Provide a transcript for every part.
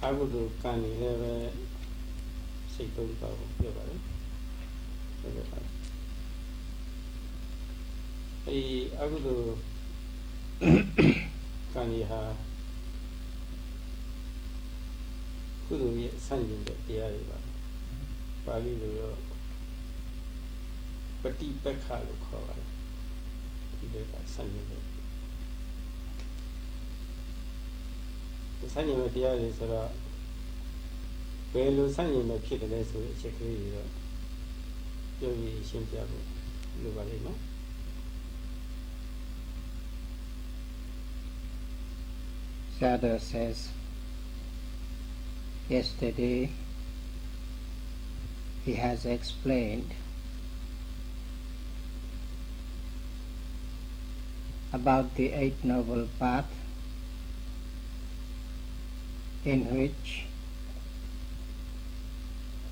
I would do can never say to you about it. I would do can you have who do you send in the area? Probably the Pati Pekha look how I did send in the Sunny material is a well, Sunny may kid the less with check you'll be simply no? Shadow says, yesterday he has explained about the Eight Noble Path in which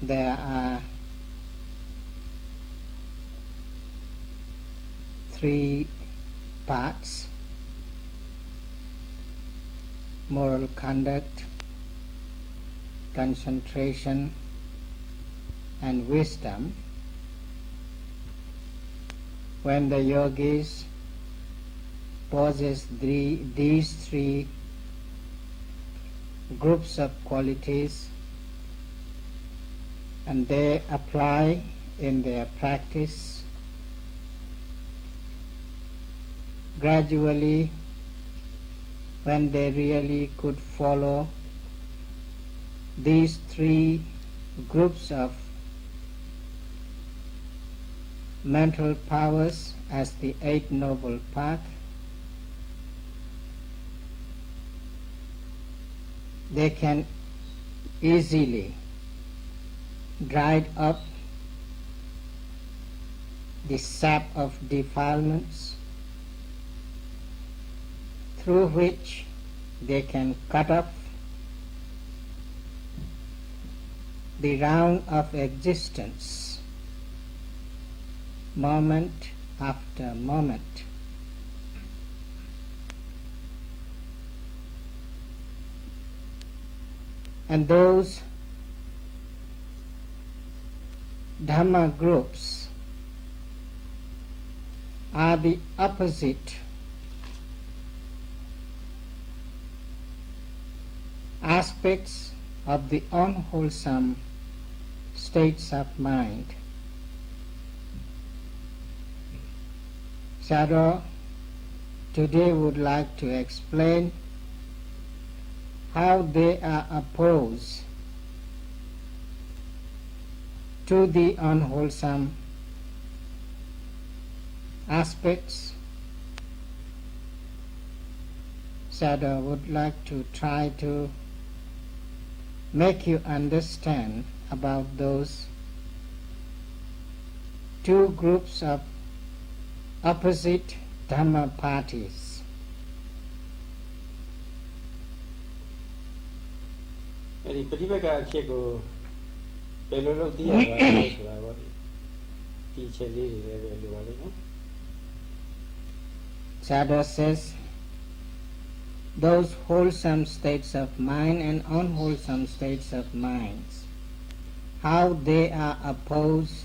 there are three parts: moral conduct, concentration, and wisdom. When the yogis possess these three groups of qualities and they apply in their practice, gradually, when they really could follow these three groups of mental powers as the Eight Noble Path, they can easily drive up the sap of defilements through which they can cut off the round of existence moment after moment. And those Dhamma groups are the opposite aspects of the unwholesome states of mind. Sadhu today would like to explain how they are opposed to the unwholesome aspects. Sadhu would like to try to make you understand about those two groups of opposite Dhamma parties. Sadhu says, those wholesome states of mind and unwholesome states of minds, how they are opposed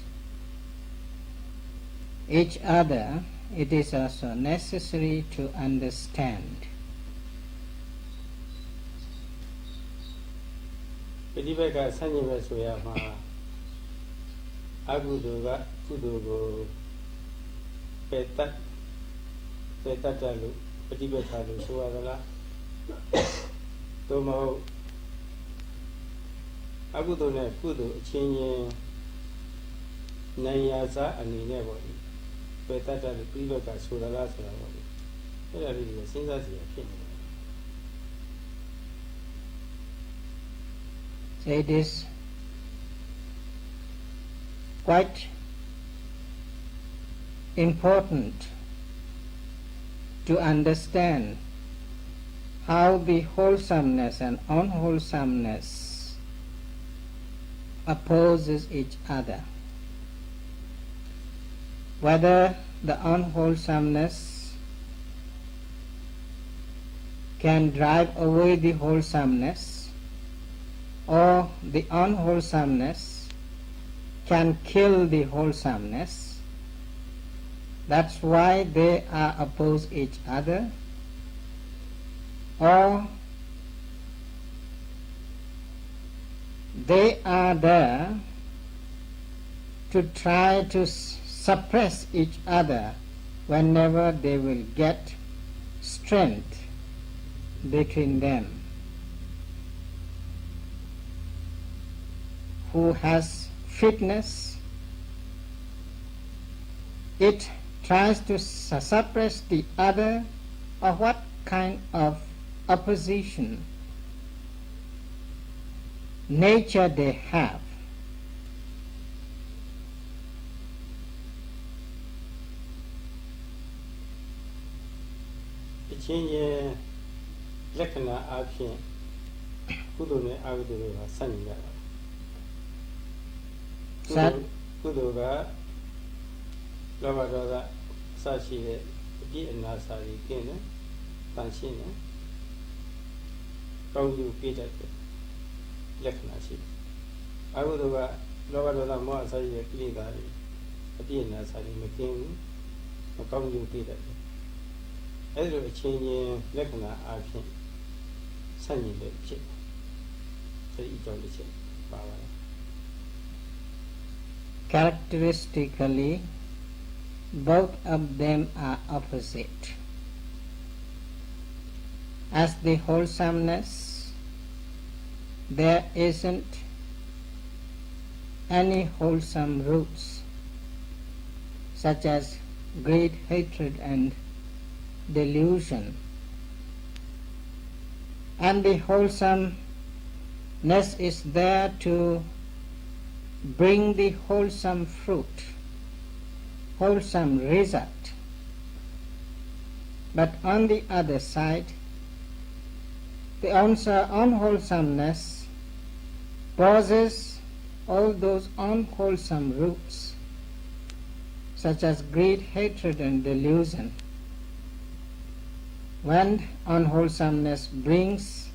each other, it is also necessary to understand. So it is quite important to understand how the wholesomeness and unwholesomeness opposes each other. Whether the unwholesomeness can drive away the wholesomeness, or the unwholesomeness can kill the wholesomeness. That's why they are opposed each other. Or they are there to try to suppress each other whenever they will get strength between them. Who has fitness, it tries to suppress the other, or what kind of opposition nature they have. Change Lekana Apian, Kudune Agudu, Sanya Kuduga, Lavada, Sashi, Pian Nasari, Kena, Tanshina, Kauru Peter Lekanashi. I would have Lavada Moasai, Pilgari, Pian Nasari, McKinney, Kauru Peter. As a change, Lekana Apian, Sunny the Chip, so each of the chip. Characteristically, both of them are opposite. As the wholesomeness, there isn't any wholesome roots, such as greed, hatred, and delusion. And the wholesomeness is there to bring the wholesome fruit, wholesome result. But on the other side, the unwholesomeness possesses all those unwholesome roots, such as greed, hatred, and delusion. When unwholesomeness brings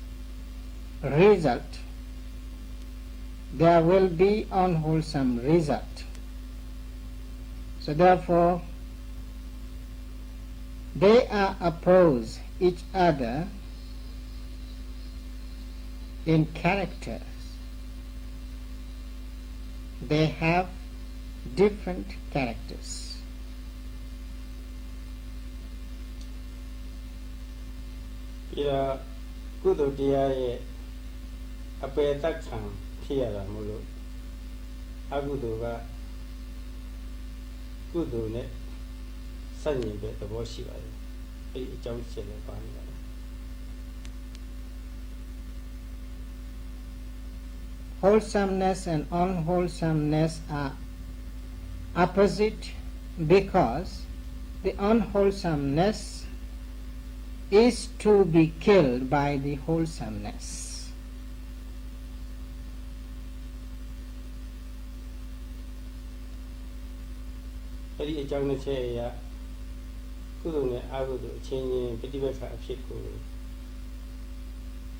result, there will be unwholesome result. So therefore, they are opposed each other in characters. They have different characters. Yeah, good idea. A better time, Pierre Mulu. Aguduga, good on it, sunny bit of worship. A junction of family. Wholesomeness and unwholesomeness are opposite because the unwholesomeness is to be killed by the wholesomeness. Very a jungle chair, good on it, I would change pretty better a chick.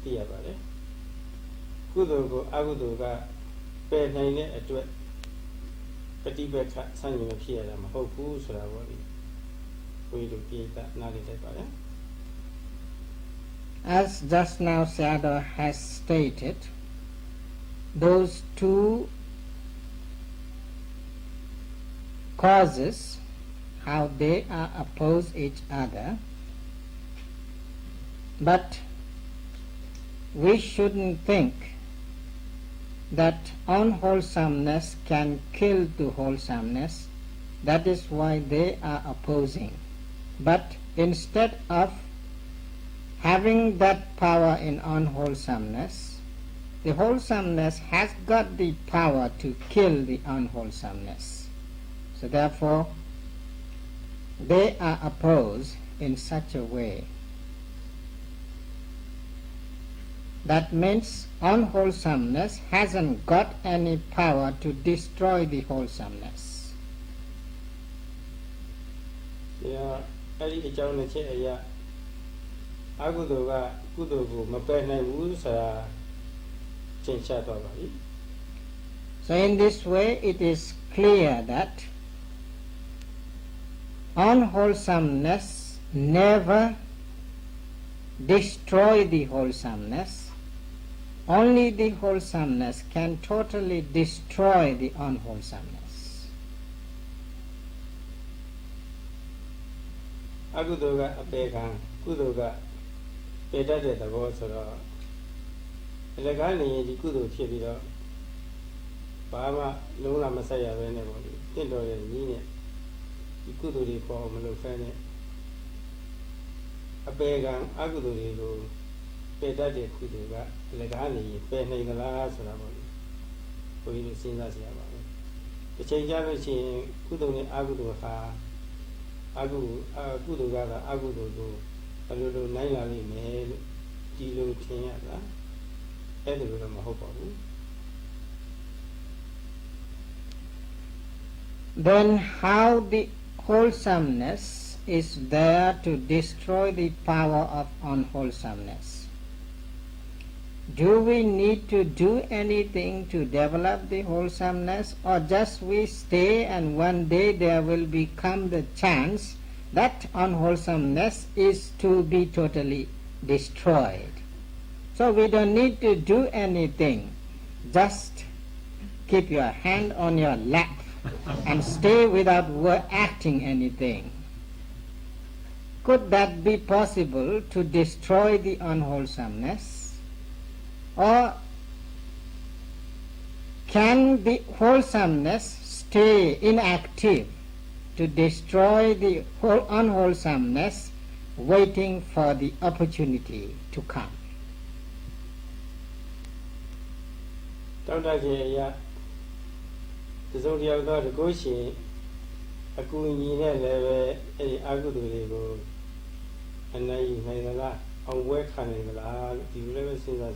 Dear Valley. Good on I would do that. Bear nine at it. Pretty better, sunny appear, I'm hopeful, so I worry. We do get that not it. As just now Sayadaw has stated, those two causes, how they are opposed each other, but we shouldn't think that unwholesomeness can kill the wholesomeness. That is why they are opposing. But instead of having that power in unwholesomeness, the wholesomeness has got the power to kill the unwholesomeness. So therefore, they are opposed in such a way. That means unwholesomeness hasn't got any power to destroy the wholesomeness. Yeah, I don't know. Aguduga, Kudugu, Mapena Wusa, chat over. So in this way it is clear that unwholesomeness never destroy the wholesomeness. Only the wholesomeness can totally destroy the unwholesomeness. Agudoga apegan, kudoga peda de the boss or elegantly the kudo chibido. Bama Luna Masaya Venerable, Tindo and Nina, the kudo for Malufane. A began Agudo, peda de kudoga, elegantly, penny the last one. We will see that. The change of machine, Kudoni Agudo ha, Kudoga, Agudo, a little Nailali male, Dilo Tiana, Edward Mahopa. Then how the wholesomeness is there to destroy the power of unwholesomeness? Do we need to do anything to develop the wholesomeness, or just we stay and one day there will become the chance that unwholesomeness is to be totally destroyed? So we don't need to do anything. Just keep your hand on your lap and stay without acting anything. Could that be possible to destroy the unwholesomeness? Or can the wholesomeness stay inactive to destroy the unwholesomeness, waiting for the opportunity to come? Dr. Jaya, the Zodiac the Goshi, a cooling level, a Agudu, and I made a lot. On work handling the you never seen that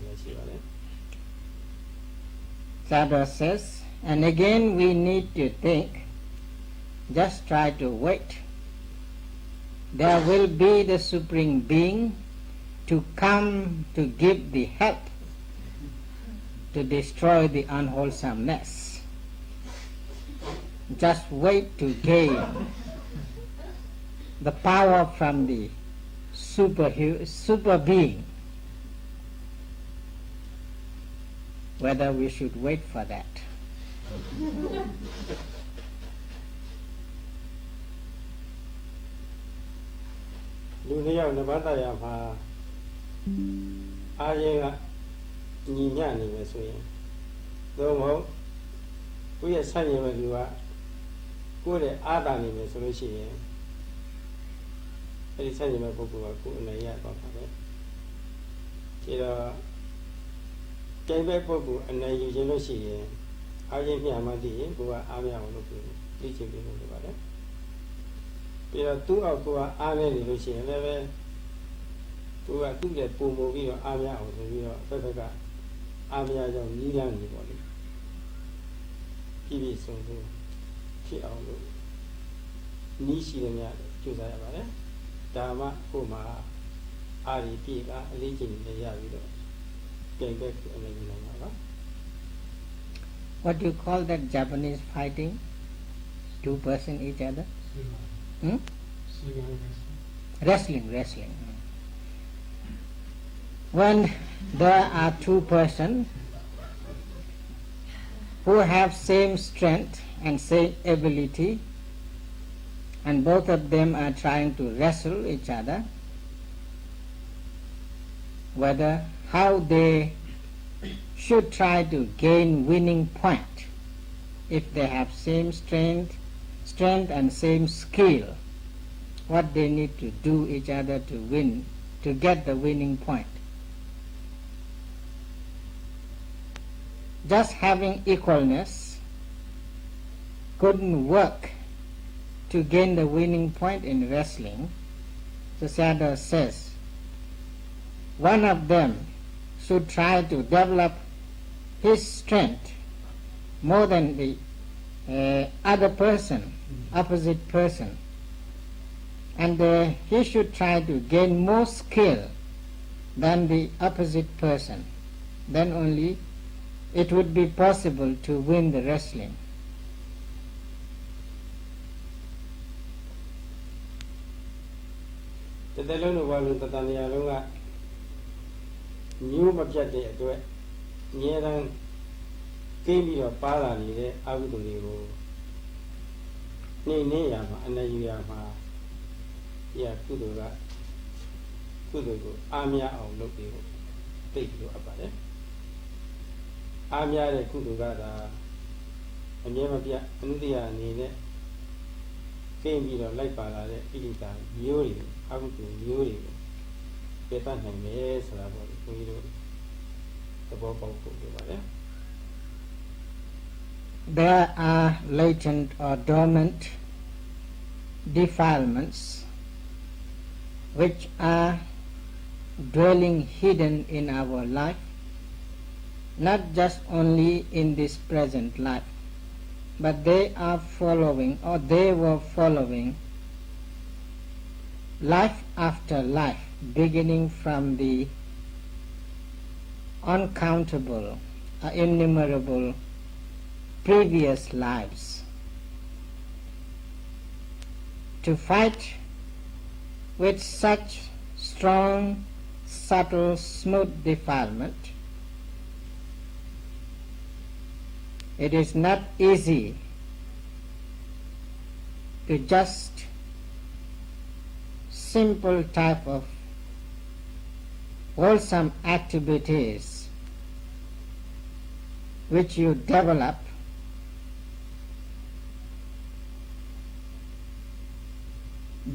Sadhu says, and again we need to think, just try to wait. There will be the Supreme Being to come to give the help to destroy the unwholesomeness. Just wait to gain the power from the super being. Whether we should wait for that. Lunia Nevada Yama Aya Ninyani was we. Though we are saying when you are good at Adani solution. Very suddenly, my book was good in a year about it. Came back book and I usually see I gave me a money, who are Amia on the teaching people about it. There are two of who are Amia Lucian, never who are two that poor movie or Amia or the Perfect Amia of Nilan body. He is so good. She out Nishi and Yard, choose about it. Dama Kuma Ari Pika, leaking the Yavido. Came back to Anagina. What do you call that Japanese fighting? 2 person each other? Wrestling. When there are 2 persons who have same strength and same ability, and both of them are trying to wrestle each other, whether how they should try to gain winning point if they have same strength and same skill, what they need to do each other to win, to get the winning point. Just having equalness couldn't work to gain the winning point in wrestling. The Sayadaw says one of them should try to develop his strength more than the other person, opposite person, and he should try to gain more skill than the opposite person. Then only it would be possible to win the wrestling. The Delano Walu Tatania Lunga new Mabjati to it, near than came your Palani, Abudu, Neyama, and Yama, Ya Kuduga, Amia or Loki, take you about it. Amia Kuduga, and Yamapia, Nudia, Nene, came here like Pala, Ilita, Yuri, Abudu, Yuri, Betan and Mays, the Bob of Kudu. There are latent or dormant defilements which are dwelling hidden in our life, not just only in this present life, but they are following, or they were following life after life, beginning from the uncountable, innumerable previous lives. To fight with such strong, subtle, smooth defilement, it is not easy to just simple type of wholesome activities which you develop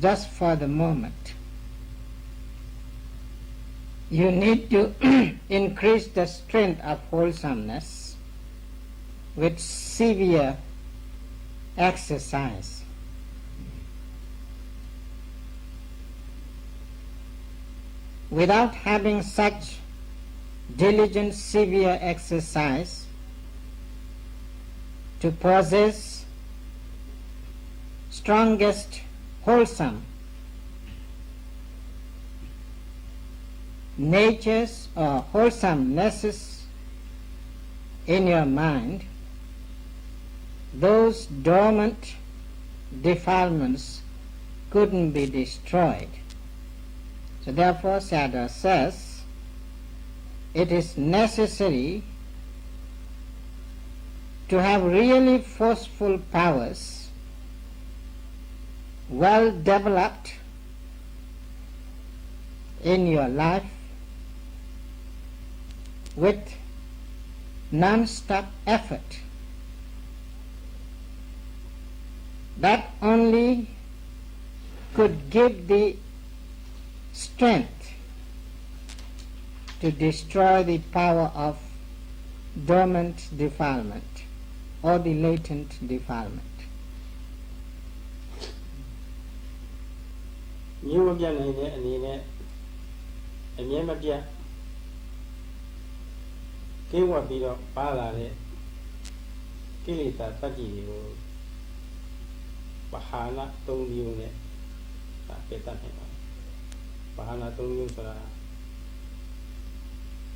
just for the moment. You need to increase the strength of wholesomeness with severe exercise. Without having such diligent, severe exercise to possess strongest wholesome natures or wholesomenesses in your mind, those dormant defilements couldn't be destroyed. So therefore Sayadaw says it is necessary to have really forceful powers, well developed in your life, with non-stop effort. That only could give the strength to destroy the power of dormant defilement or the latent defilement. You again, and Yamapia came what be the Pala, Kilita, Taki, Bahana, Tung Unit, Petan, Bahana, Tung Yusra,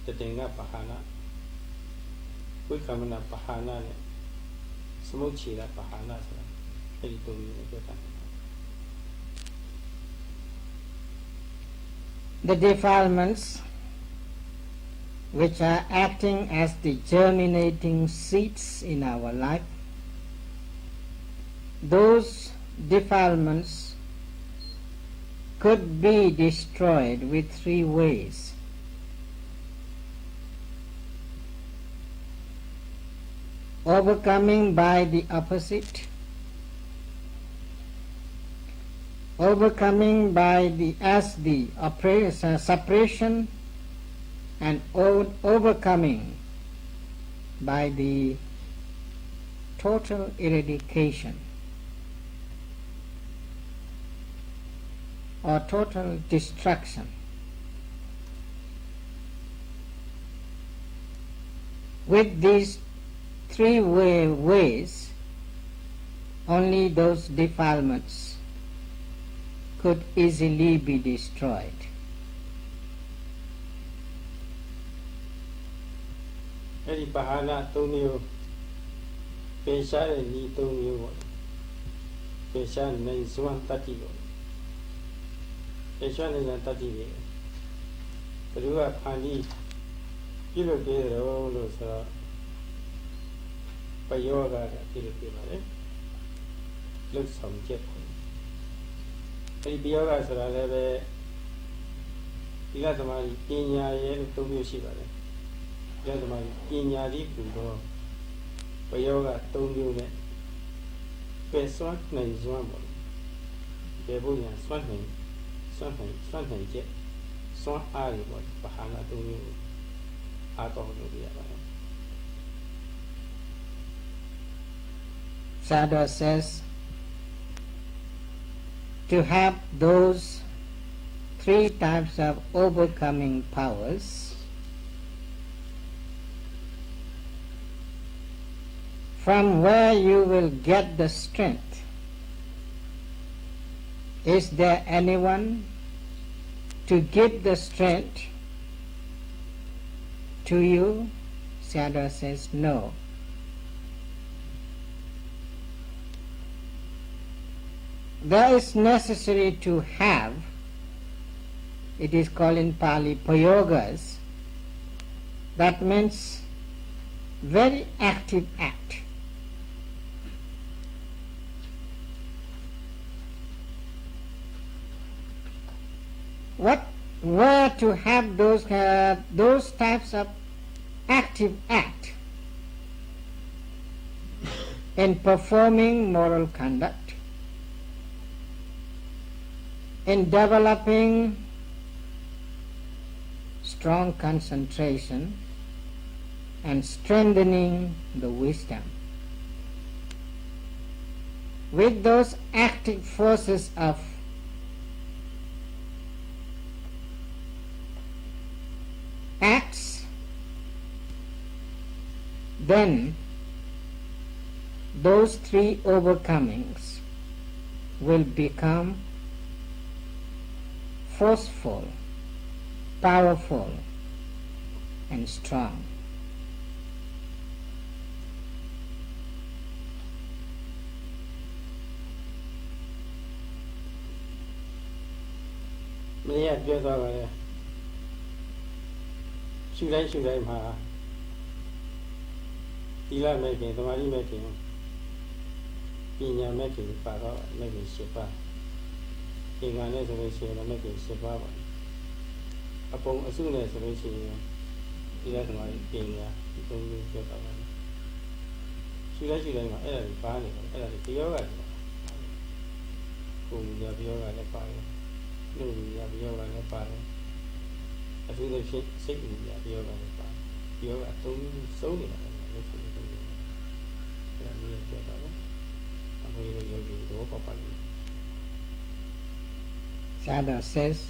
the Tenga Bahana, we come up Bahana, Smoky that Bahana, the defilements which are acting as the germinating seeds in our life, those defilements could be destroyed with three ways. Overcoming by the opposite, overcoming by the suppression, and overcoming by the total eradication or total destruction. With these three ways, only those defilements could easily be destroyed. အဲ့ဒီပါဠာ၃မျိုးပေရှားတဲ့ဤ၃မျိုးပေါ့ပေရှားနိုင်စွမ်းတတ္တိပေါ့ပေရှားနိုင်စွမ်းတတ္တိပဲဘယ်သူကဖန်ပြီးပြုလုပ်ပေးတယ်လို့ဆိုတော့ပယောဂကပြုလုပ်ပေးပါလေလုတ်ဆောင်ချက်ပေါ့အဲ့ဒီပယောဂဆိုတာလည်းပဲဒီကသမားပညာရဲ့လို့၃မျိုးရှိပါတယ်ဒီကသမားပညာဒီပူတော့ပယောဂ၃မျိုးနဲ့ပဲစွမ်းနိုင်စွမ်းပေါ့ဘယ်ဘုညာစွမ်းနိုင်ချက်စွမ်းအားတွေပေါ့ပဟာနာ၃မျိုးအားကောင်းလို့ပြရပါတယ် Sayadaw says to have those three types of overcoming powers from where you will get the strength. Is there anyone to give the strength to you? Sayadaw says no. There is necessary to have, it is called in Pali payogas, that means very active act. Where to have those types of active act in performing moral conduct, in developing strong concentration and strengthening the wisdom. With those active forces of acts, then those three overcomings will become forceful, powerful, and strong. Many of you are should I ma Tila making, the money making, Pina making, Paro making Shipa. In an reservation, making Shipa. Upon as soon as reservation, he doesn't like being there, he don't use your power. Should I my error, Barney, error, the yoga, whom you have yoga and fire. No, you have yoga and fire. I feel the shaking you have yoga and fire. Yoga, so many. Sayadaw says,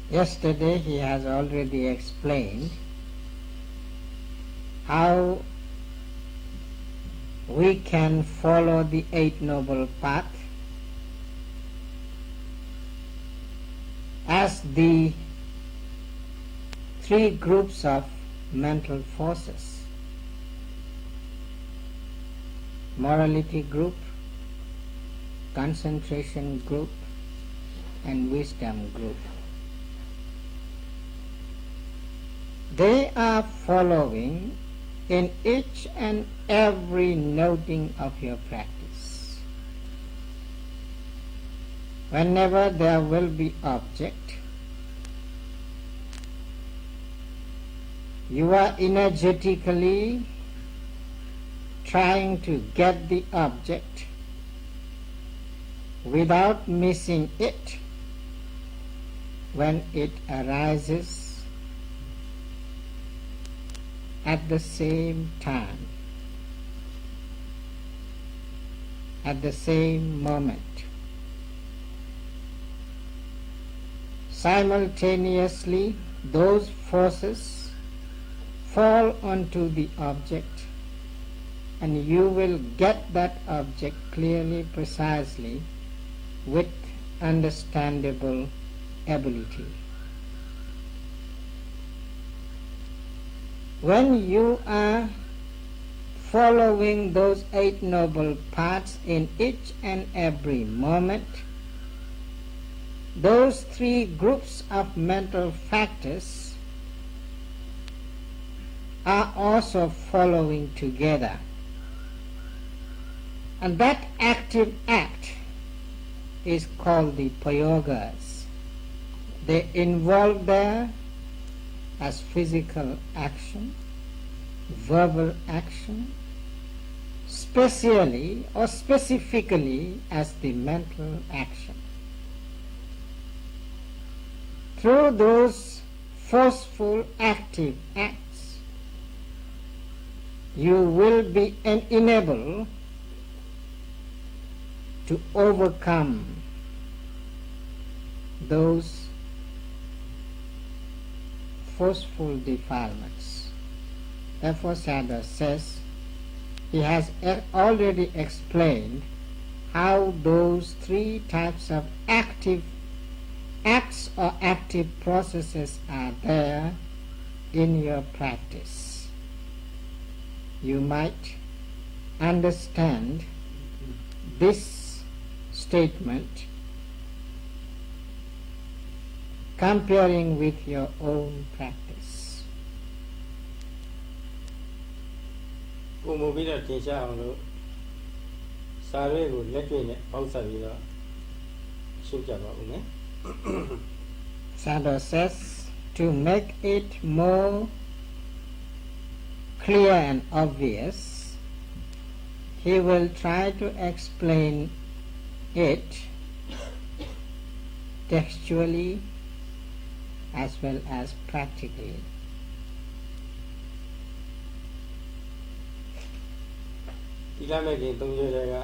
yesterday he has already explained how we can follow the Eight Noble Path as the three groups of mental forces: morality group, concentration group, and wisdom group. They are following in each and every noting of your practice. Whenever there will be object, you are energetically trying to get the object without missing it when it arises at the same time, at the same moment. Simultaneously, those forces fall onto the object, and you will get that object clearly, precisely, with understandable ability. when you are following those 8 noble paths in each and every moment, those 3 groups of mental factors are also following together. And that active act is called the prayogas. They involve there as physical action, verbal action, specially or specifically as the mental action. Through those forceful active acts, you will be enabled to overcome those forceful defilements. Therefore, Sadhu says he has already explained how those 3 types of active acts or active processes are there in your practice. You might understand this statement comparing with your own practice. ကိုမူပြီးတော့တင်ရှားအောင်လို့စာရွက်ကိုလက်တွေ့နဲ့ပေါင်းစပ်ပြီးတော့ရှင်းပြပါဦးမယ် Sadhu says to make it more clear and obvious, he will try to explain it textually as well as practically. ဒီလမဲ့ခင်3ရက်တွေက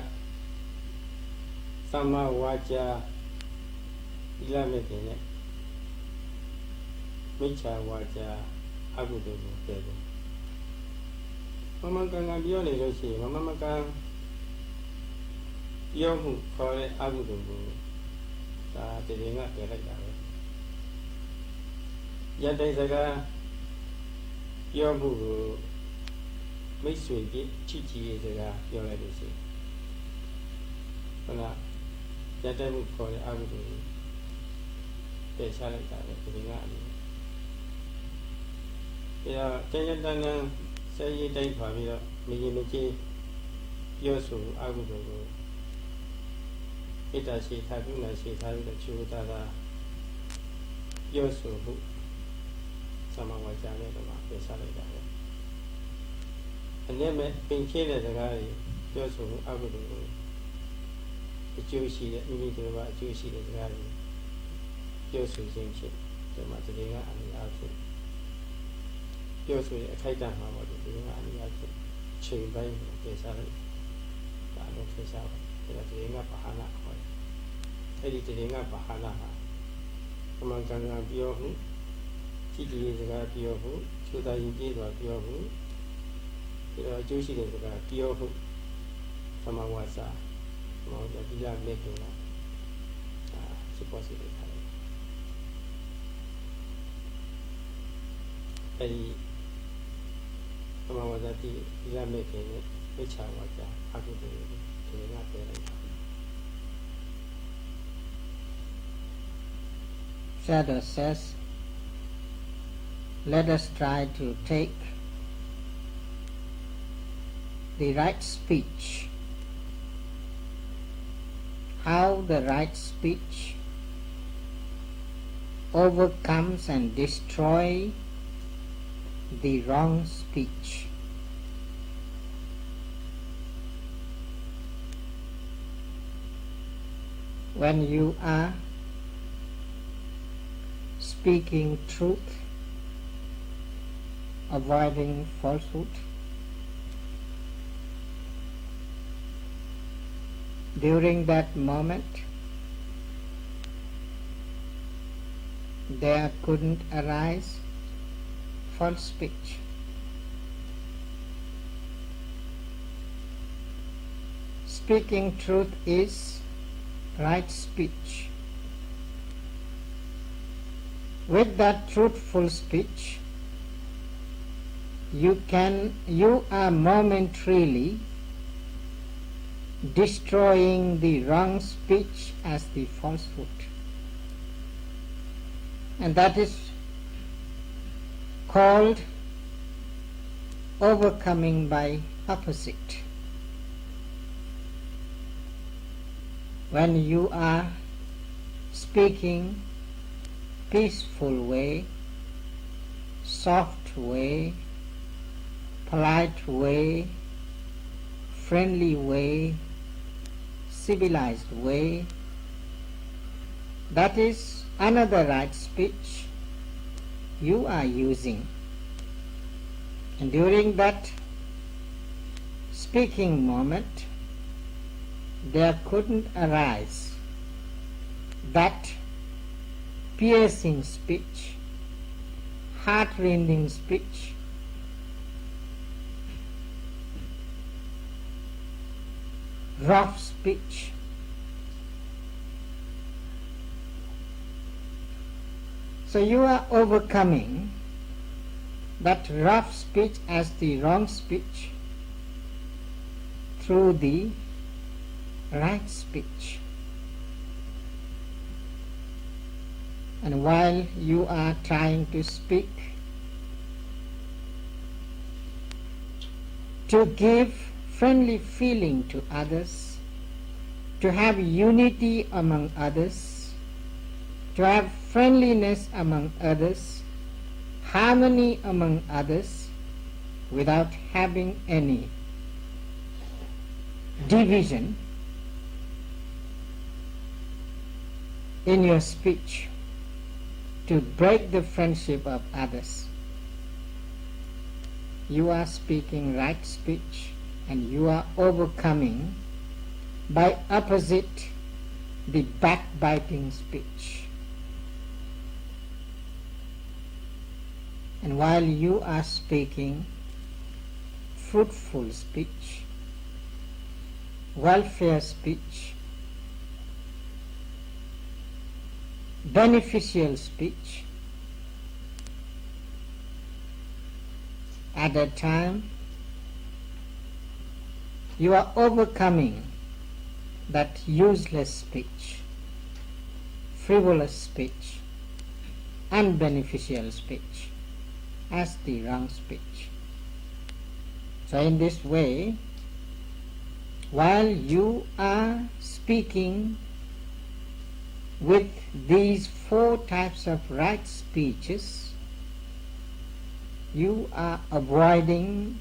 သမ္မာဝါကြဒီလမဲ့ခင်နဲ့မိစ္ဆာဝါကြအကုသိုလ်ကိုပယ်ဖို့မမကန်ကန်ပြောနေလို့ရှိရင်မမကန်ပြောမှုခေါ်တဲ့အကုသိုလ်ကိုဒါတည်ငါပယ်လိုက်တာပဲရတဲ့စကားပြောမှုကိုမိတ်ဆွေကြီးချစ်ကြည်ရေးစကားပြောလိုက်လို့ရှိရင်ဟုတ်လားရတဲ့မှုခေါ်တဲ့အကုသိုလ်ကိုပယ်ချလိုက်တာပဲတည်ငါအမျိုးဒါကျန်တန်တန်ဆဲရေးတိုင်းပါပြီးတော့မရင်မကြီးပြောဆိုအကုသိုလ်ကိုဣတ္တရှိထားပြုနိုင်ရှိထားပြီးတော့ချူတာသာပြောဆိုမှုသမ္မာဝါကြနဲ့တော့ပယ်ချလိုက်တာပဲအနေနဲ့ပင်ချတဲ့စကားတွေပြောဆိုမှုအကုသိုလ်ကိုအကျိုးရှိတဲ့မိမိတို့ကအကျိုးရှိတဲ့စကားတွေပြောဆိုခြင်းဖြင့်ဒီမှာတည်ငါအမျိုးအဖြစ်ပြောဆိုတဲ့အခိုက်အတန့်မှာပေါ့ဒီကအနည်းအားဖြင့်ချိန်ပိုင်းကိုပယ်ချလိုက်ဒါလည်းပယ်ချပါဒါတည်းငါပါဟနာခေါ်တယ်အဲ့ဒီတည်းငါပါဟနာဟာအမှန်ကန်ကန်ပြောမှုကြည်ကြည်စကားပြောမှုချူတာရင်ပြေးစွာပြောမှုဒီတော့အကျိုးရှိတဲ့စကားပြောမှုသမဝါစာမောင်ဒီလာမဲ့တော့ဒါစစ်ပေါ်စီတဲ့ခါလေးအဲ့ဒီသမဝါစာတိဒီလာမဲ့ခင်နဲ့မိစ္ဆာဝါကြအကုသိုလ်ကိုဒီကပြောလိုက်တာ Sadhu says, let us try to take the right speech. How the right speech overcomes and destroys the wrong speech. When you are speaking truth, avoiding falsehood, during that moment there couldn't arise false speech. Speaking truth is right speech. With that truthful speech, you are momentarily destroying the wrong speech as the falsehood. And that is called overcoming by opposite. When you are speaking peaceful way, soft way, polite way, friendly way, civilized way, that is another right speech you are using. And during that speaking moment, there couldn't arise that piercing speech, heart-rending speech, rough speech. So you are overcoming that rough speech as the wrong speech through the right speech. And while you are trying to speak to give friendly feeling to others, to have unity among others, to have friendliness among others, harmony among others, without having any division in your speech, to break the friendship of others. You are speaking right speech, and you are overcoming by opposite the backbiting speech. And while you are speaking fruitful speech, welfare speech, beneficial speech, at that time you are overcoming that useless speech, frivolous speech, unbeneficial speech as the wrong speech. So in this way, while you are speaking with these 4 types of right speeches, you are avoiding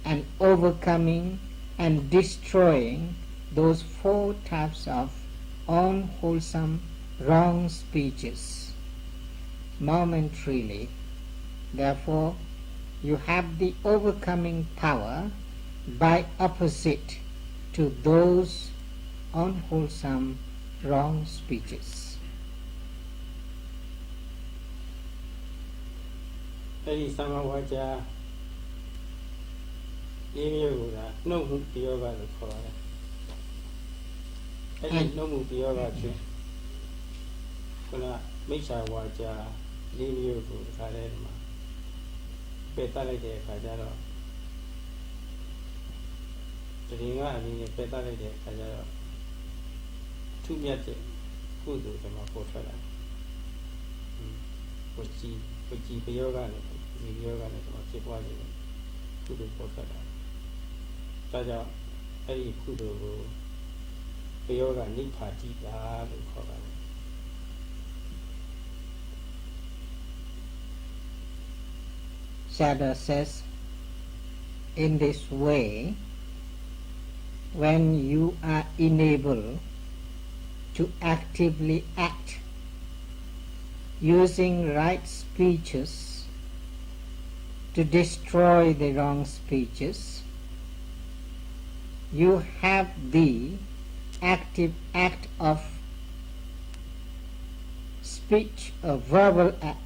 and overcoming and destroying those 4 types of unwholesome wrong speeches momentarily. Therefore, you have the overcoming power by opposite to those unwholesome wrong speeches. အဲ့ဒီသမ္မာဝါကြ၄မျိုးကိုဒါနှုတ်မှုတရားကလို့ခေါ်ပါတယ်အဲ့ဒီနှုတ်မှုတရားကဖြင့်ခုနမိစ္ဆာဝါကြ၄မျိုးကိုဒီခါလေးမှာပယ်တတ်လိုက်တဲ့အခါကျတော့တရင်ကအနေနဲ့ပယ်တတ်လိုက်တဲ့အခါကျတော့ထုမြတ်တဲ့ကုသိုလ်တွေမှာပေါ်ထွက်လာဝจีပယောဂနဲ့ဒီပယောဂနဲ့တော့ဖြစ်ပွားနေတယ်ကုသိုလ်ပေါ်ထွက်လာဒါကြောင့်အဲ့ဒီကုသိုလ်ကိုပယောဂနိဗ္ဗာတိတာလို့ခေါ်ပါတယ် Sayadaw says, in this way, when you are enabled to actively act using right speeches to destroy the wrong speeches, you have the active act of speech, a verbal act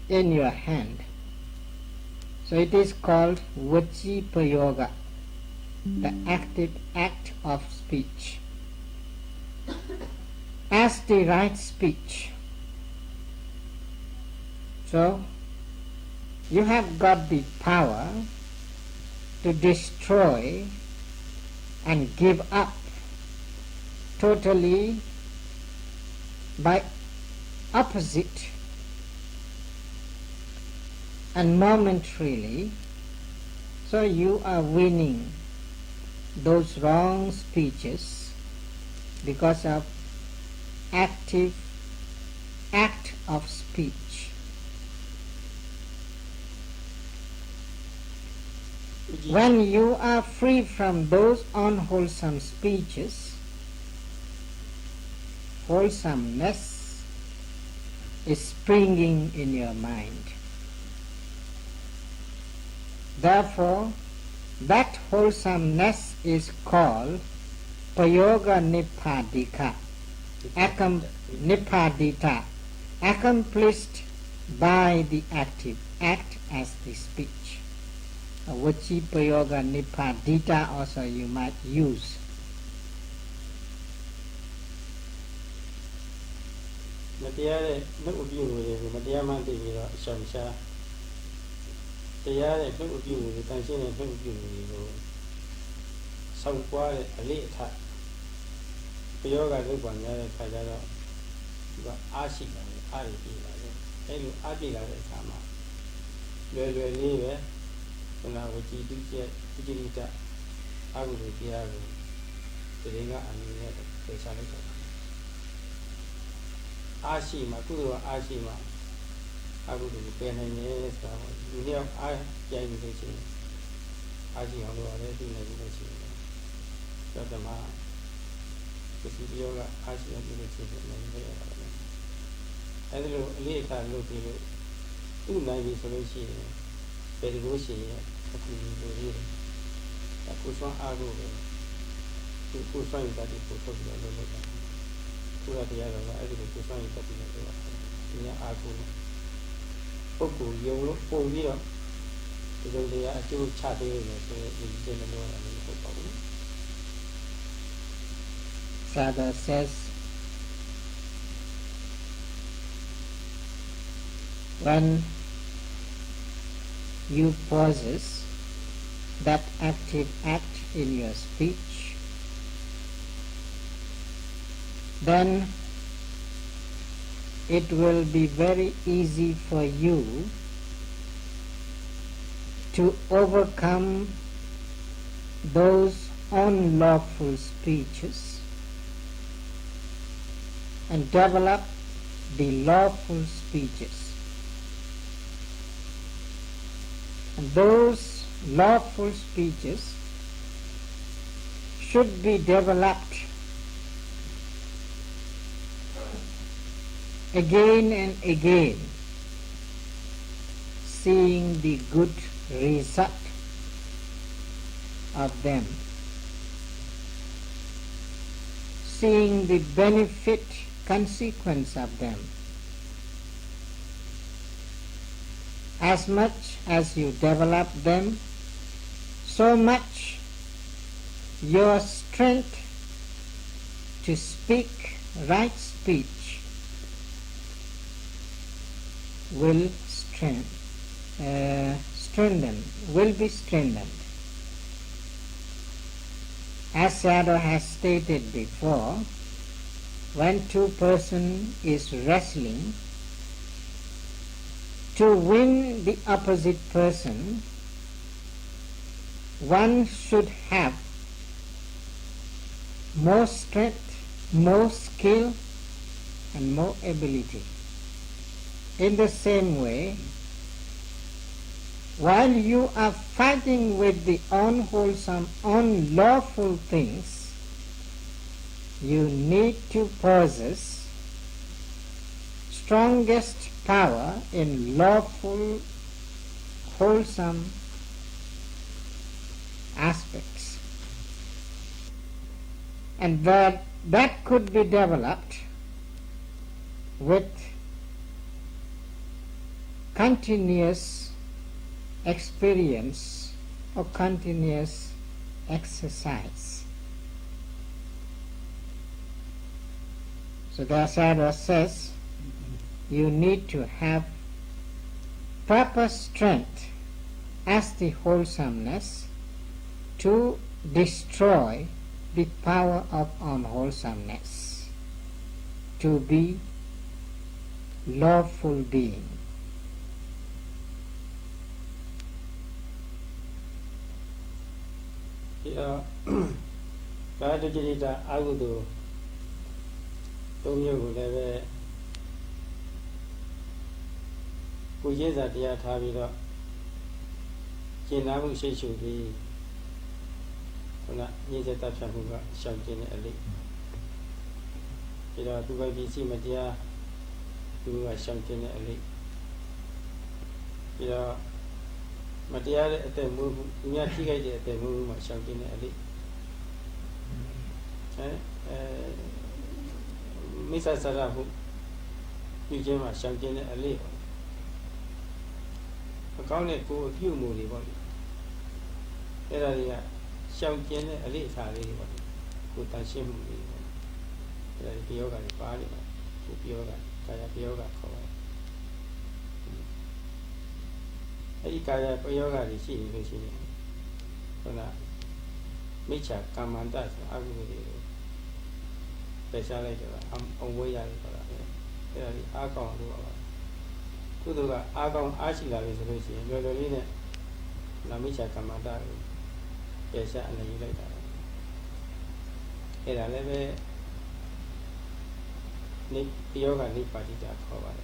in your hand. So it is called Vacipa Yoga, the active act of speech. As the right speech. So you have got the power to destroy and give up totally by opposite and momentarily. So you are winning those wrong speeches because of active act of speech. When you are free from those unwholesome speeches, wholesomeness is springing in your mind. Therefore, that wholesomeness is called payoga nippadika, nippadita, accomplished by the active act as the speech. Vachi payoga nippadita also you might use. မတရားတဲ့နှုတ်အပြုမှုတွေကိုမတရားမှန်းသိပြီးတော့အရှောင်ရှားတရားတဲ့နှုတ်အပြုမှုတွေတန်ရှင်းတဲ့နှုတ်အပြုမှုတွေကိုဆောက်ပွားတဲ့အလေးအထပယောဂလုပ်ပါများတဲ့ခါကျတော့ဒီကအားရှိတယ်အားရည်လာတယ်အဲလိုအားပြည့်လာတဲ့အခါမှာလွယ်လွယ်လေးပဲခုနဝကြည်တုကျက်ပိဋိတအာဟုလိုတရားကိုဒီရင်ကအနည်းနဲ့ပြေချလိုက်တော့အားရှိမှကုသိုလ်အားရှိမှအာဟုလိုပြန်နိုင်တယ်ဆိုတာဒီနေ့အားကြိုင်နေလို့ရှိရင်အားရှိအောင်လုပ်ရတယ်ဒီနေ့လို့ရှိရင်တော့ဓမ္မပစ္စည်းပြောကအားရှိအောင်လုပ်လို့ရှိရင်လည်းရပါတယ်အဲဒီလိုအလေးအထားလုပ်ပြီးလို့သူ့နိုင်ပြီဆိုလို့ရှိရင်ဘယ်လိုရှိရင်အခုလိုလေးအခုဆွမ်းအားကိုသူကိုဆွမ်းရတဲ့ကိုထုတ်ပြီးလုပ်လို့ရတယ်ဘုရားတရားတော်ကအဲ့ဒီလိုကိုဆွမ်းရတဲ့ပြီးတော့ဒီညအားကိုပုဂ္ဂိုလ်ယုံလို့ပုံပြီးတော့ဒီလိုတရားအကျိုးချပေးလို့ဆိုရင်ဒီကျင့်လို့ရတယ်မဟုတ်ပါဘူး Sadhu says, when you possess that active act in your speech, then it will be very easy for you to overcome those unlawful speeches and develop the lawful speeches. And those lawful speeches should be developed again and again, seeing the good result of them, seeing the benefit consequence of them. As much as you develop them, so much your strength to speak right speech will be strengthened. As Sayadaw has stated before, when two persons is wrestling, to win the opposite person, one should have more strength, more skill, and more ability. In the same way, while you are fighting with the unwholesome, unlawful things, you need to possess strongest power in lawful, wholesome aspects. And that could be developed with continuous experience or continuous exercise. So the Sayadaw says you need to have proper strength as the wholesomeness to destroy the power of unwholesomeness, to be lawful being. Yeah, Kadajita Agudu Tomio Leve Kujeza Dia Tabida Kinabu Shishu be Nizeta Shamuga Shankin Ali. Ida Dubai BC Madia do a Shankin Ali. Ida Madia at the move, Yaki at the move, Shankin Ali. Misa Sarahu, you came a Shankin Ali. A county for a few moody body. Area Shankin Ali Sari, good and shim. Yoga party, yoga, Kaya yoga. Kaya yoga is seen, Micha Kamandas, I will specialize on way I Akon. Kuduga Akon Ashila resolution, Lolina, La Micha Kamanda, Pesa and the later. Era leve yoga ni patita cover.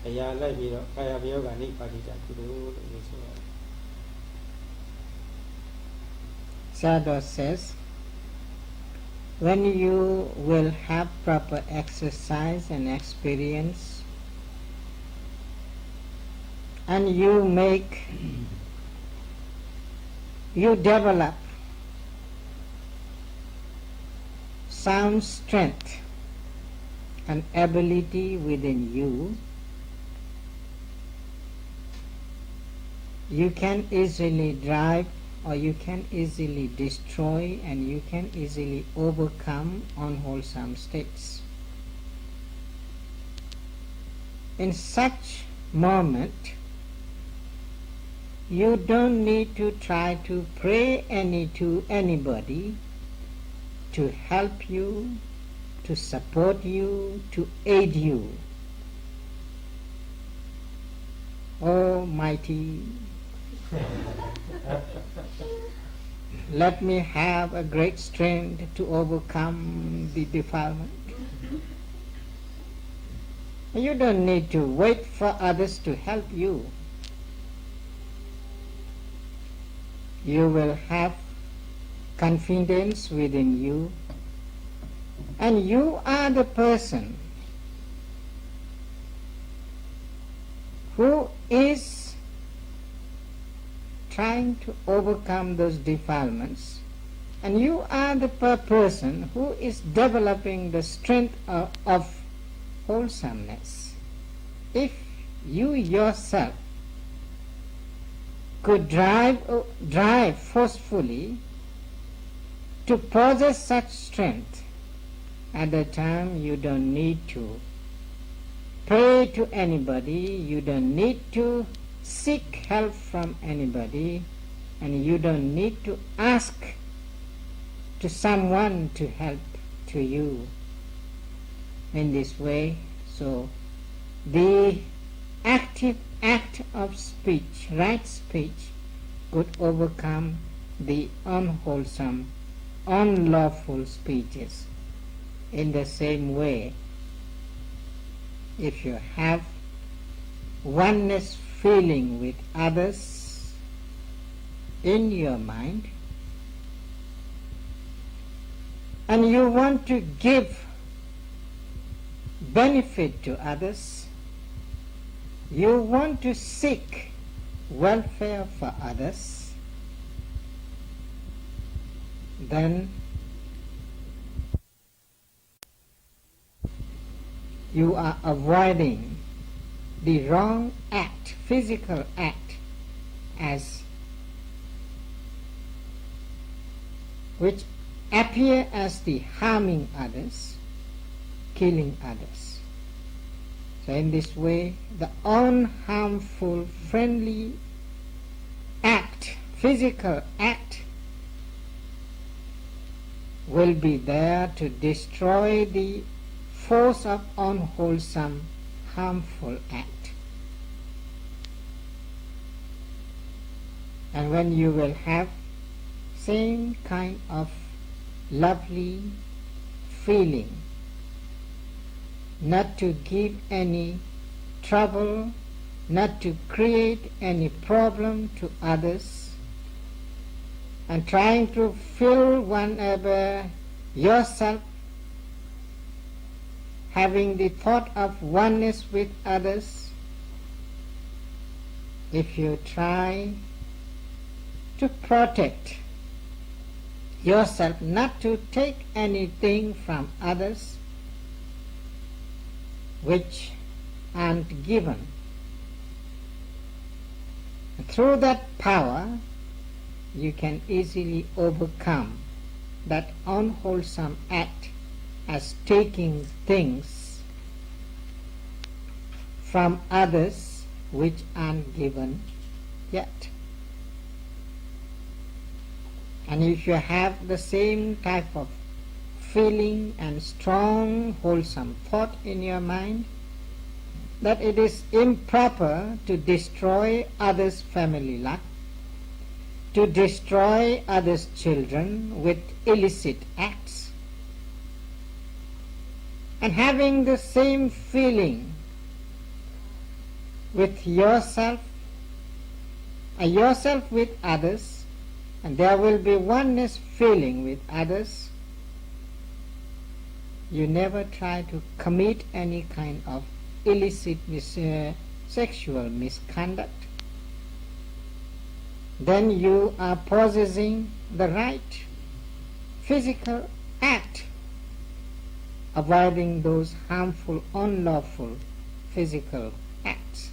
A ya like Kaya yoga ni patita to do Sadhu says, when you will have proper exercise and experience, and you develop sound strength and ability within you, you can easily drive, or you can easily destroy, and you can easily overcome unwholesome states. In such moment, you don't need to try to pray to anybody to help you, to support you, to aid you. Oh mighty, let me have a great strength to overcome the defilement. You don't need to wait for others to help you. You will have confidence within you, and you are the person who is trying to overcome those defilements, and you are the person who is developing the strength of wholesomeness. If you yourself could drive forcefully to possess such strength, at that time you don't need to pray to anybody, you don't need to seek help from anybody, and you don't need to ask to someone to help to you in this way. So the active act of speech, right speech, could overcome the unwholesome, unlawful speeches. In the same way, if you have oneness feeling with others in your mind, and you want to give benefit to others, you want to seek welfare for others, then you are avoiding the wrong act, physical act, as which appear as the harming others, killing others. So in this way, the unharmful, friendly act, physical act, will be there to destroy the force of unwholesome, harmful act. And when you will have same kind of lovely feeling, not to give any trouble, not to create any problem to others, and trying to fill whenever yourself having the thought of oneness with others. If you try to protect yourself, not to take anything from others which aren't given, through that power you can easily overcome that unwholesome act as taking things from others which aren't given yet. And if you have the same type of feeling and strong wholesome thought in your mind that it is improper to destroy others' family life, to destroy others' children with illicit acts, and having the same feeling with yourself with others, and there will be oneness feeling with others, you never try to commit any kind of illicit sexual misconduct, then you are possessing the right physical act, avoiding those harmful, unlawful physical acts.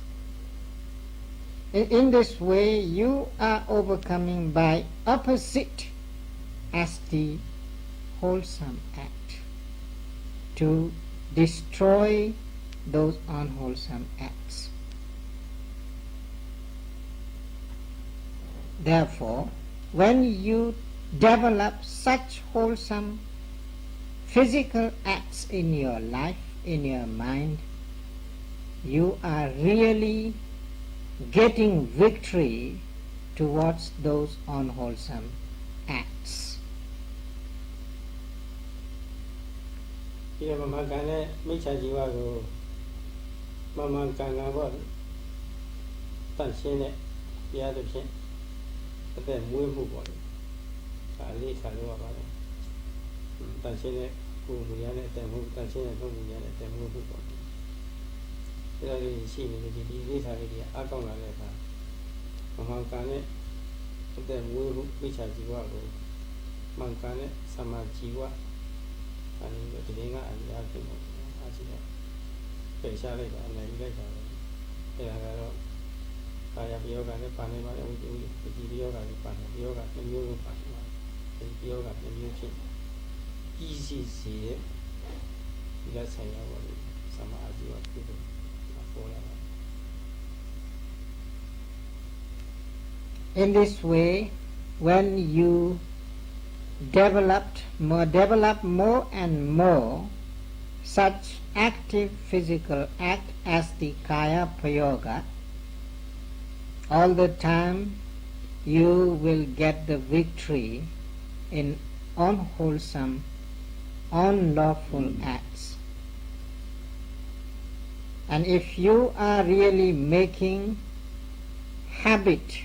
In this way, you are overcoming by opposite as the wholesome act, to destroy those unwholesome acts. Therefore, when you develop such wholesome physical acts in your life, in your mind, you are really getting victory towards those unwholesome acts. ဒီမှာမကန်တဲ့မိစ္ဆာជីဝကိုမမှန်ကန်ကန်ပေါ့တန့်ရှင်းတဲ့တရားတစ်ဖြင့်အသက်မွေးမှုပေါ့လေဒါလေးခါလို့ရပါတယ်တန့်ရှင်းတဲ့ကိုယ်မူရတဲ့အသက်မွေးတန့်ရှင်းတဲ့ကိုယ်မူရတဲ့အသက်မွေးမှုပေါ့ဒါလေးရှိနေတယ်ဒီလေးခါလေးကအကောက်လာတဲ့အခါမမှန်ကန်တဲ့အသက်မွေးမှုမိစ္ဆာជីဝကိုမှန်ကန်တဲ့သမာជីဝအဲဒီဒီငါအများကြီးပေါ့အားရှိတော့ပြေရှားလိုက်တာအနေနဲ့လိုက်တာပဲအဲဒါကတော့ကာယပြောကလည်းပါနေပါလေဝိသုဒီပြောကလည်းပါနေပြောကတစ်မျိုးလုံးပါနေပါဒီပြောကတစ်မျိုးဖြစ်ကြီးစီစီရဲ့ဒီလက်ဆိုင်ရပါလေသမာအာဇီဝဖြစ်တယ်ပေါ်လာတာ In this way, when you develop more and more such active physical act as the kaya prayoga, all the time you will get the victory in unwholesome, unlawful acts. And if you are really making habit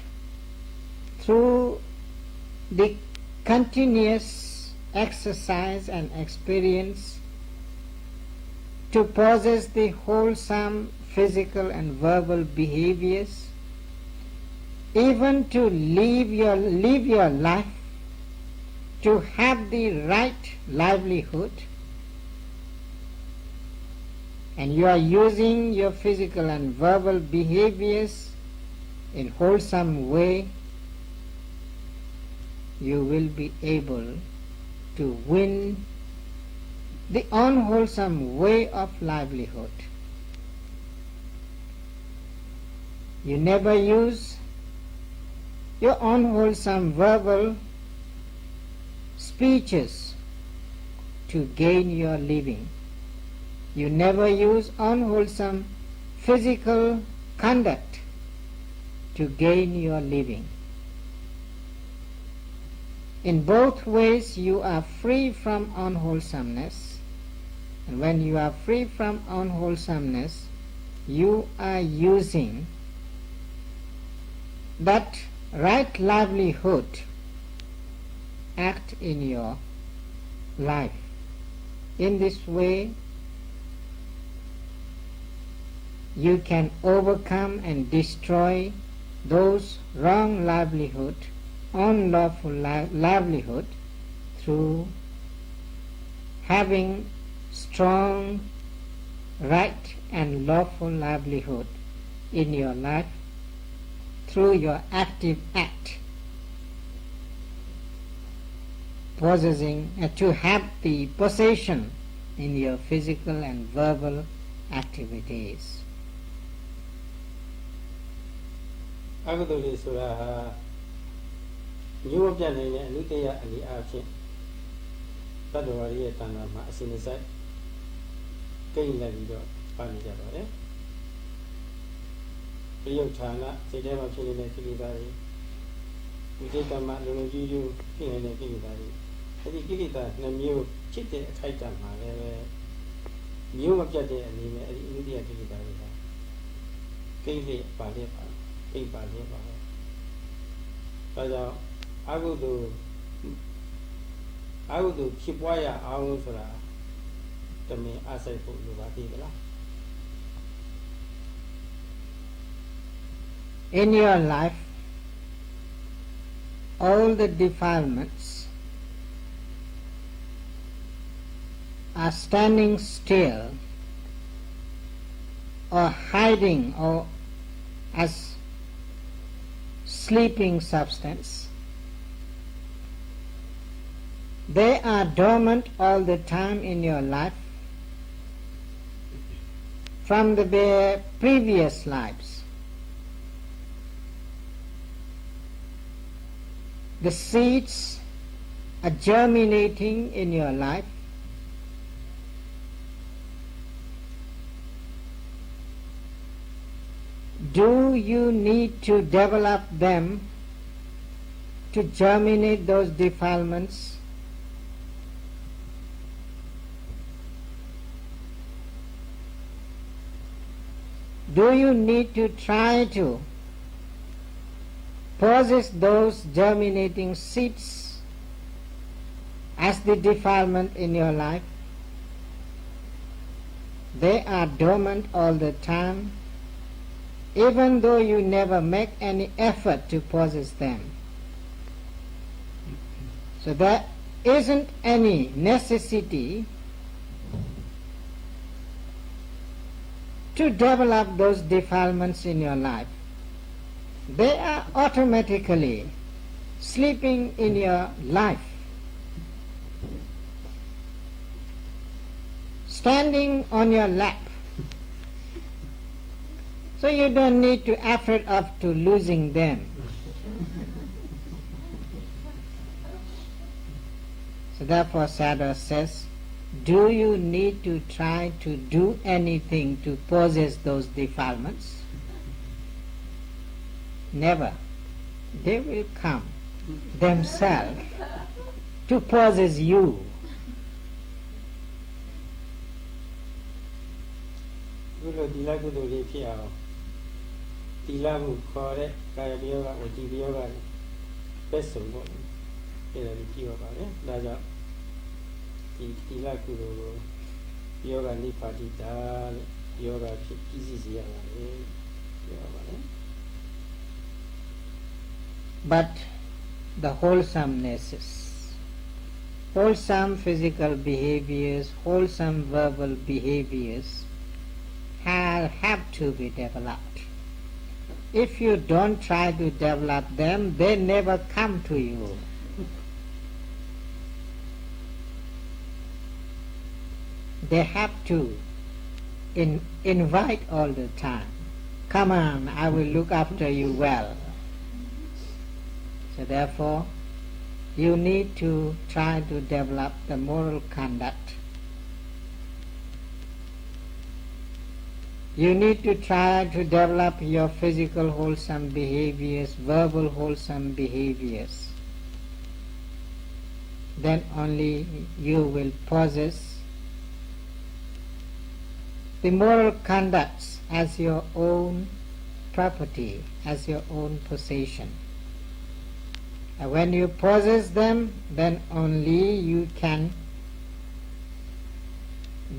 through the continuous exercise and experience to possess the wholesome physical and verbal behaviors, even to live your life, to have the right livelihood, and you are using your physical and verbal behaviors in wholesome way, you will be able to win the unwholesome way of livelihood. You never use your unwholesome verbal speeches to gain your living. You never use unwholesome physical conduct to gain your living. In both ways you are free from unwholesomeness, and when you are free from unwholesomeness, you are using that right livelihood act in your life. In this way, you can overcome and destroy those wrong livelihood, unlawful livelihood, through having strong, right and lawful livelihood in your life through your active act, possessing to have the possession in your physical and verbal activities. အကုသိုလ်တွေဆိုတာဟာမျိုးမပြတ်နိုင်တဲ့အနုတ္တယအနေအချင်းတတ္တဝါရဲ့တဏ္ဍာမှာအစဉ်အစိုက်ကိန်းလိုက်ပြီးတော့ပါနေကြပါတယ်။ပြယုတ်ဌာနစိတ်ထဲမှာဖြစ်နေတဲ့ကိလေသာတွေဝိသေကမလုံလုံကြီးကြီးဖြစ်နေတဲ့ကိလေသာတွေအဲဒီကိလေသာနှမျိုးဖြစ်တဲ့အခိုက်အတန့်မှာလည်းပဲမျိုးမပြတ်တဲ့အနေနဲ့အဲဒီအနုတ္တယကိလေသာတွေကကိန်းလေးပါလျက်ပါကိန်းပါလျက်ပါပဲ။ဒါကြောင့်အကုသိုလ်ဖြစ်ပွားရအောင်ဆိုတာတမင်အားစိတ်ဖို့လိုပါသေးသလား In your life, all the defilements are standing still or hiding or as sleeping substance. They are dormant all the time in your life from the previous lives. The seeds are germinating in your life. Do you need to develop them to germinate those defilements? Do you need to try to possess those germinating seeds as the defilement in your life? They are dormant all the time, even though you never make any effort to possess them. So there isn't any necessity to develop those defilements in your life. They are automatically sleeping in your life, standing on your lap. So you don't need to effort of to losing them. So therefore Sadhu says, do you need to try to do anything to possess those defilements? Never. They will come themselves to possess you. ဘုလိုဒီလကုသိုလ်လေးဖြစ်အောင်ဒီလမှုခေါ်တဲ့ကာယပြောကဝจีပြောကပဲဆုံးပေါ့အဲ့ဒါကြီးကြည့်ပါပါလေဒါကြောင့်ဒီလကုသိုလ်ကိုယောဂနိပါတိတာလို့ယောဂဖြစ်ကြီးစီစီရပါလေပြောပါလေ But the wholesomeness, wholesome physical behaviors, wholesome verbal behaviors have to be developed. If you don't try to develop them, they never come to you. They have to invite all the time, come on, I will look after you well. So therefore, you need to try to develop the moral conduct. You need to try to develop your physical wholesome behaviors, verbal wholesome behaviors. Then only you will possess the moral conducts as your own property, as your own possession. And when you possess them, then only you can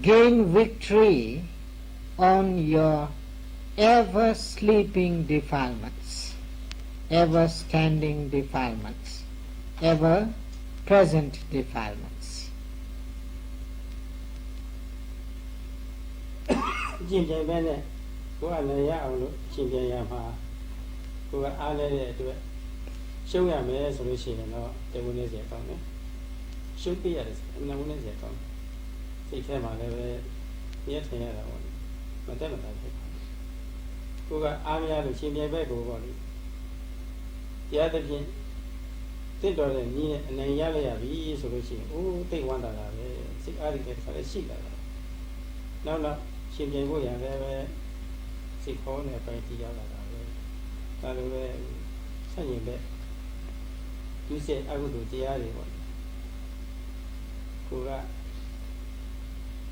gain victory on your ever-sleeping defilements, ever-standing defilements, ever-present defilements. ကျင့်ကြံပဲနဲ့ကိုယ်ကလည်းရအောင်လို့ကျင့်ကြံရမှာကိုယ်ကအားလည်းတဲ့အတွက်ရှုံးရမယ်ဆိုလို့ရှိရင်တော့တဝင်းနေစေကောင်းတယ်ရှုံးပြရတယ်အမှန်ဝင်နေစေကောင်းစိတ်ထဲမှာလည်းပဲမြဲထင်ရတာပေါ့မတက်မတက်ဖြစ်ကိုယ်ကအားမရလို့ရှင်ပြန်ပဲကိုပေါ့လေတရားသဖြင့်တင့်တော်တဲ့နည်းနဲ့အနိုင်ရလိုက်ရပြီဆိုလို့ရှိရင်အိုးသိဝမ်းသာတာပဲစိတ်အားရတဲ့ခါလည်းရှိလာတာနောက်ရှင်ပြန်ဖို့ရလည်းပဲစိတ်ခေါ်နေပိုင်ကြည့်ရလာတာပဲဒါလိုပဲဆက်ရင်ပဲဒီစိတ်အကုသိုလ်တရားတွေပေါ့ကိုက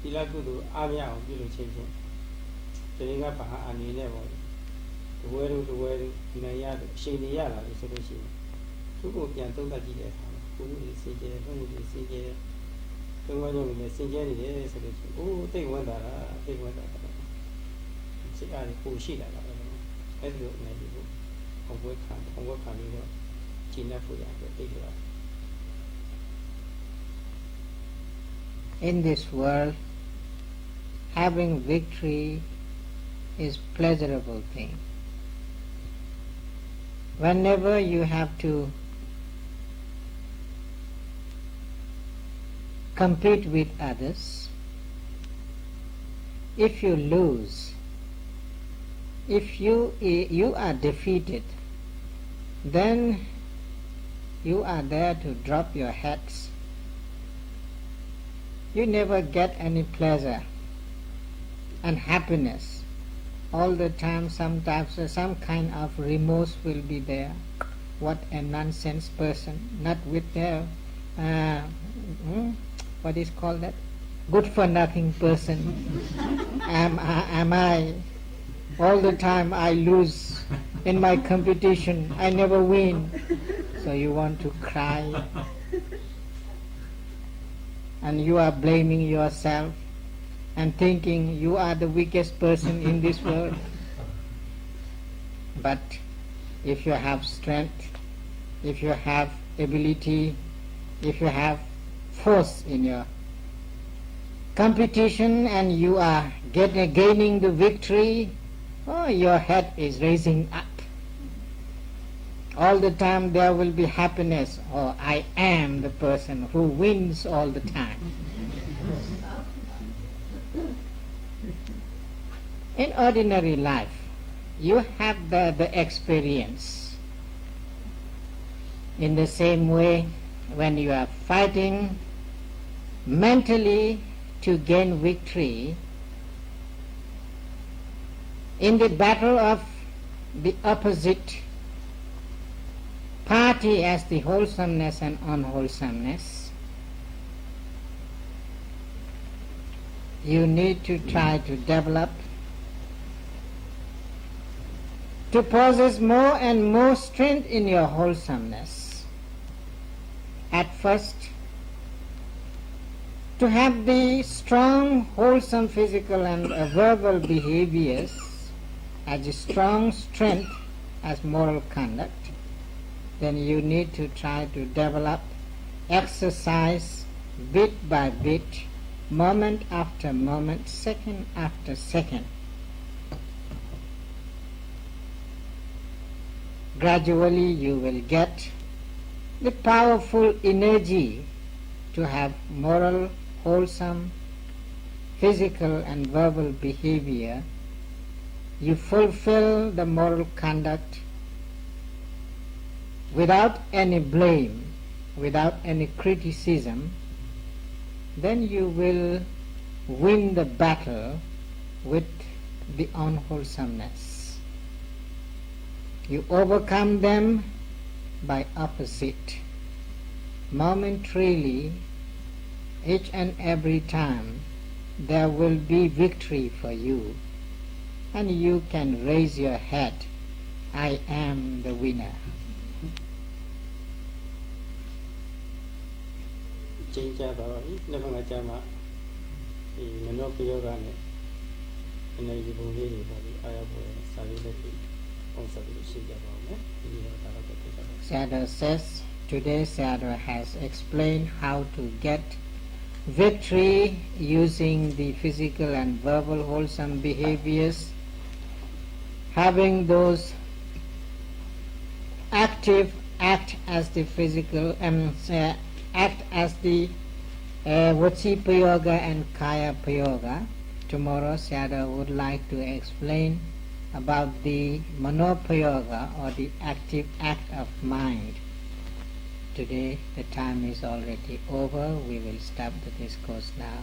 ဒီလကုသိုလ်အားမရအောင်ပြုလို့ချင်းချင်းဒီကဘာအနေနဲ့ပေါ့တဝဲတို့နိုင်ရတယ်အချိန်နေရလာလို့ဆိုလို့ရှိရင်သူ့ကိုပြန်သုံးသပ်ကြည့်တဲ့အခါကိုယ်ကိုစင်ကြယ်သုံးကိုစင်ကြယ်သုံးဝါးကြောင့်လည်းစင်ကြယ်နေတယ်ဆိုလို့ရှိရင်အိုးသိဝမ်းသာတာစိတ်အားကိုရှိလာတာပဲအဲ့ဒီလိုအနေနဲ့ကိုအဝဲခံပြီးတော့ကျင့်တတ်ဖို့ရတယ်သိကြပါ In this world, having victory is pleasurable thing. Whenever you have to compete with others, if you lose, if you are defeated, then you are there to drop your heads. You never get any pleasure and happiness. All the time, sometimes some kind of remorse will be there. What a nonsense person, not with their, what is called that? Good for nothing person. Am I? All the time I lose in my competition. I never win. So you want to cry. And you are blaming yourself and thinking you are the weakest person in this world. But if you have strength, if you have ability, if you have force in your competition and you are gaining the victory, oh, your head is raising up. All the time there will be happiness. Oh, I am the person who wins all the time. In ordinary life, you have the experience. In the same way, when you are fighting mentally to gain victory, in the battle of the opposite party as the wholesomeness and unwholesomeness, you need to try to develop, to possess more and more strength in your wholesomeness. At first, to have the strong, wholesome physical and verbal behaviors as a strong strength as moral conduct, then you need to try to develop, exercise bit by bit, moment after moment, second after second. Gradually you will get the powerful energy to have moral, wholesome, physical and verbal behavior you fulfill the moral conduct without any blame, without any criticism, then you will win the battle with the unwholesomeness. You overcome them by opposite. Momentarily, each and every time, there will be victory for you, and you can raise your head, I am the winner. ကျင်းကြပါပါပြီ။နောက်တစ်ခါကျမှဒီမနောပယောဂနဲ့အနေဒီပုံလေးတွေပေါ့ဒီအာရပေါ်စာလေးလက်တွေပုံစံလေးရှင်းကြပါဦးမယ်။ဒီတော့ဒါတော့ပြပါမယ်။ Sayadaw says, today Sayadaw has explained how to get victory using the physical and verbal wholesome behaviors, having those active act as the physical act as the Vachi Prayoga and Kaya Prayoga. Tomorrow Sayadaw would like to explain about the Mano Prayoga or the active act of mind. Today the time is already over. We will stop the discourse now.